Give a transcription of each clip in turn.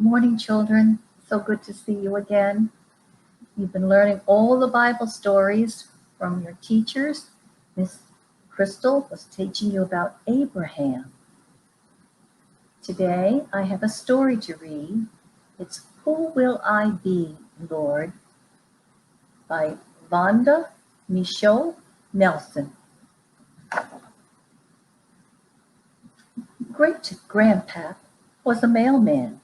morning, children. So good to see you again. You've been learning all the Bible stories from your teachers. Miss Crystal was teaching you about Abraham. Today, I have a story to read. It's Who Will I Be, Lord? By Vonda Michaud Nelson. Great-grandpap was a mailman.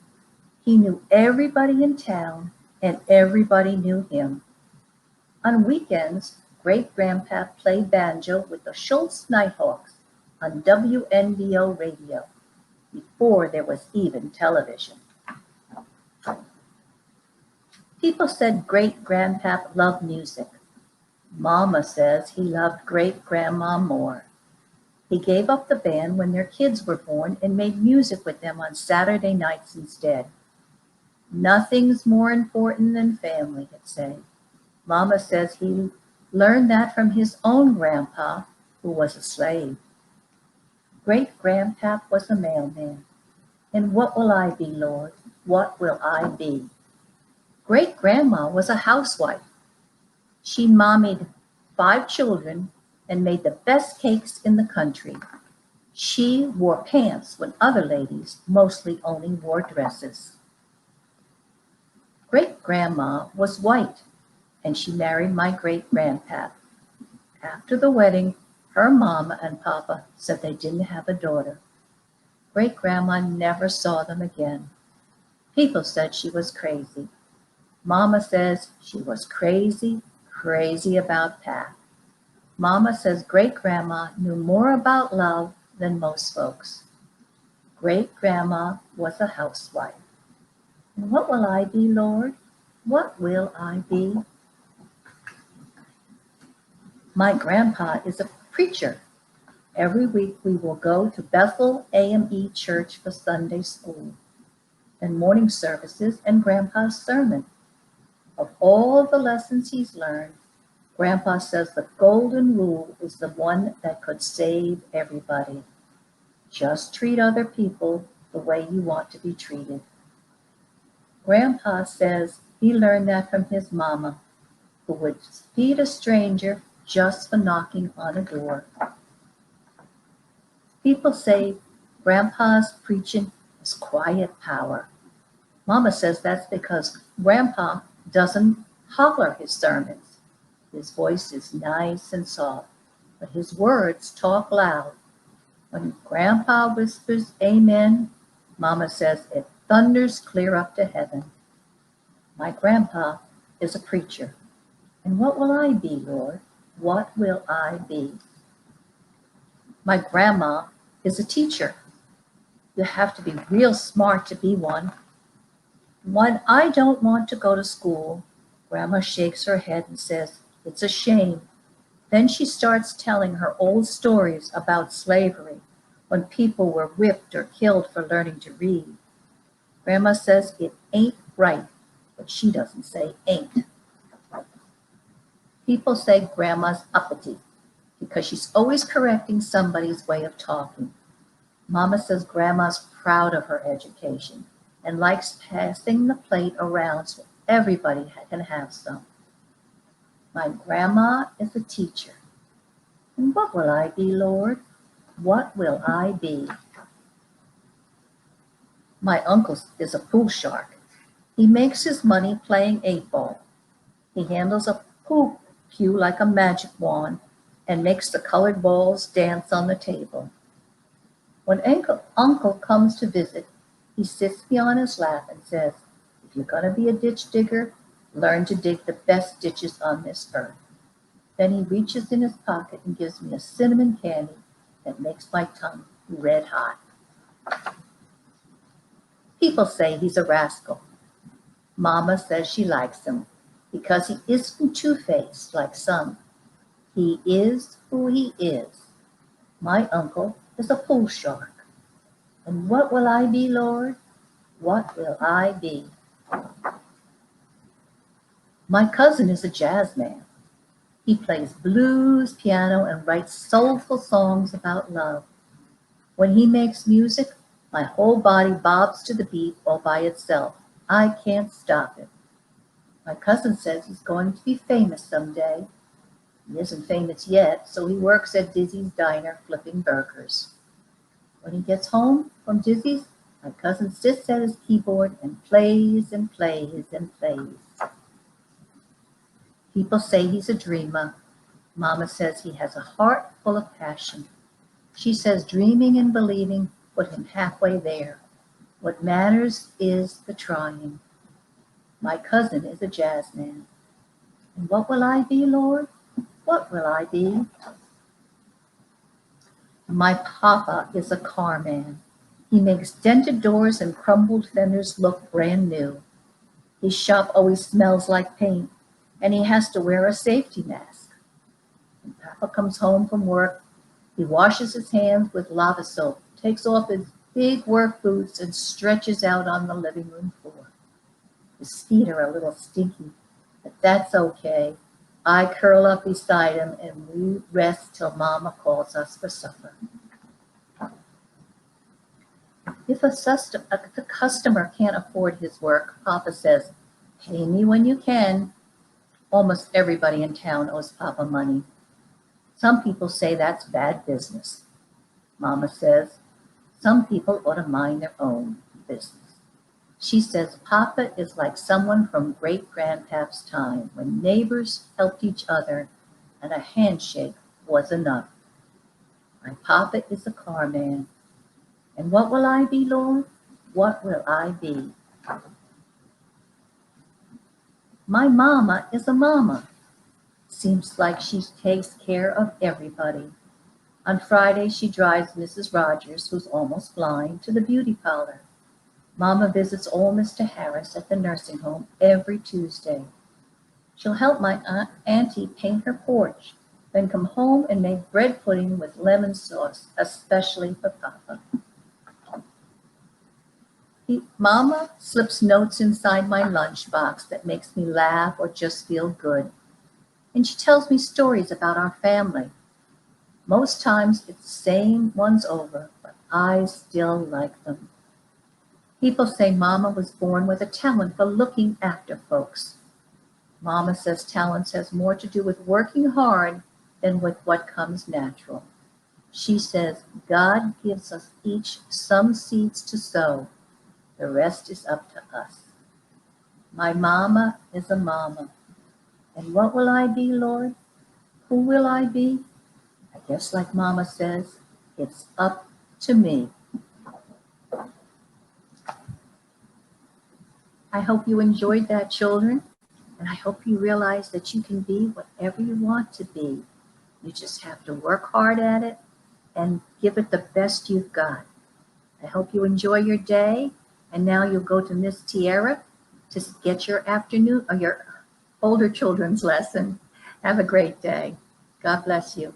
He knew everybody in town, and everybody knew him. On weekends, Great-grandpap played banjo with the Schultz Nighthawks on WNBO radio, before there was even television. People said Great-grandpap loved music. Mama says he loved Great-grandma more. He gave up the band when their kids were born and made music with them on Saturday nights instead. Nothing's more important than family, he'd say. Mama says he learned that from his own grandpa, who was a slave. Great-grandpap was a mailman. And what will I be, Lord? What will I be? Great-grandma was a housewife. She mommied 5 children and made the best cakes in the country. She wore pants when other ladies mostly only wore dresses. Great-grandma was white, and she married my great-grandpap. After the wedding, her mama and papa said they didn't have a daughter. Great-grandma never saw them again. People said she was crazy. Mama says she was crazy, crazy about Pap. Mama says great-grandma knew more about love than most folks. Great-grandma was a housewife. And what will I be, Lord? What will I be? My grandpa is a preacher. Every week we will go to Bethel AME Church for Sunday school and morning services and Grandpa's sermon. Of all the lessons he's learned, Grandpa says the golden rule is the one that could save everybody. Just treat other people the way you want to be treated. Grandpa says he learned that from his mama, who would feed a stranger just for knocking on a door. People say Grandpa's preaching is quiet power. Mama says that's because Grandpa doesn't holler his sermons. His voice is nice and soft, but his words talk loud. When Grandpa whispers amen, Mama says it thunders clear up to heaven. My grandpa is a preacher. And what will I be, Lord? What will I be? My grandma is a teacher. You have to be real smart to be one. When I don't want to go to school, Grandma shakes her head and says, "It's a shame." Then she starts telling her old stories about slavery, when people were whipped or killed for learning to read. Grandma says it ain't right, but she doesn't say ain't. People say Grandma's uppity because she's always correcting somebody's way of talking. Mama says Grandma's proud of her education and likes passing the plate around so everybody can have some. My grandma is a teacher. And what will I be, Lord? What will I be? My uncle is a pool shark. He makes his money playing 8-ball. He handles a pool cue like a magic wand and makes the colored balls dance on the table. When Uncle comes to visit, he sits me on his lap and says, "If you're going to be a ditch digger, learn to dig the best ditches on this earth." Then he reaches in his pocket and gives me a cinnamon candy that makes my tongue red hot. People say he's a rascal. Mama says she likes him because he isn't two-faced like some. He is who he is. My uncle is a pool shark. And what will I be, Lord? What will I be? My cousin is a jazz man. He plays blues, piano, and writes soulful songs about love. When he makes music, My whole body bobs to the beat all by itself. I can't stop it. My cousin says he's going to be famous someday. He isn't famous yet, so he works at Dizzy's diner flipping burgers. When he gets home from Dizzy's, my cousin sits at his keyboard and plays and plays and plays. People say he's a dreamer. Mama says he has a heart full of passion. She says dreaming and believing put him halfway there. What matters is the trying. My cousin is a jazz man. And what will I be, Lord? What will I be? My papa is a car man. He makes dented doors and crumbled fenders look brand new. His shop always smells like paint, and he has to wear a safety mask. When Papa comes home from work, he washes his hands with lava soap, takes off his big work boots, and stretches out on the living room floor. His feet are a little stinky, but that's okay. I curl up beside him and we rest till Mama calls us for supper. If a customer can't afford his work, Papa says, "Pay me when you can." Almost everybody in town owes Papa money. Some people say that's bad business. Mama says, some people ought to mind their own business. She says Papa is like someone from great-grandpap's time when neighbors helped each other and a handshake was enough. My Papa is a car man. And what will I be, Lord? What will I be? My mama is a mama. Seems like she takes care of everybody. On Friday, she drives Mrs. Rogers, who's almost blind, to the beauty parlor. Mama visits old Mr. Harris at the nursing home every Tuesday. She'll help my auntie paint her porch, then come home and make bread pudding with lemon sauce, especially for Papa. Mama slips notes inside my lunchbox that makes me laugh or just feel good. And she tells me stories about our family. Most times it's the same ones over, but I still like them. People say Mama was born with a talent for looking after folks. Mama says talent has more to do with working hard than with what comes natural. She says God gives us each some seeds to sow. The rest is up to us. My mama is a mama. And what will I be, Lord? Who will I be? I guess like Mama says, it's up to me. I hope you enjoyed that, children, and I hope you realize that you can be whatever you want to be. You just have to work hard at it and give it the best you've got. I hope you enjoy your day, and now you'll go to Miss Tierra to get your afternoon or your older children's lesson. Have a great day. God bless you.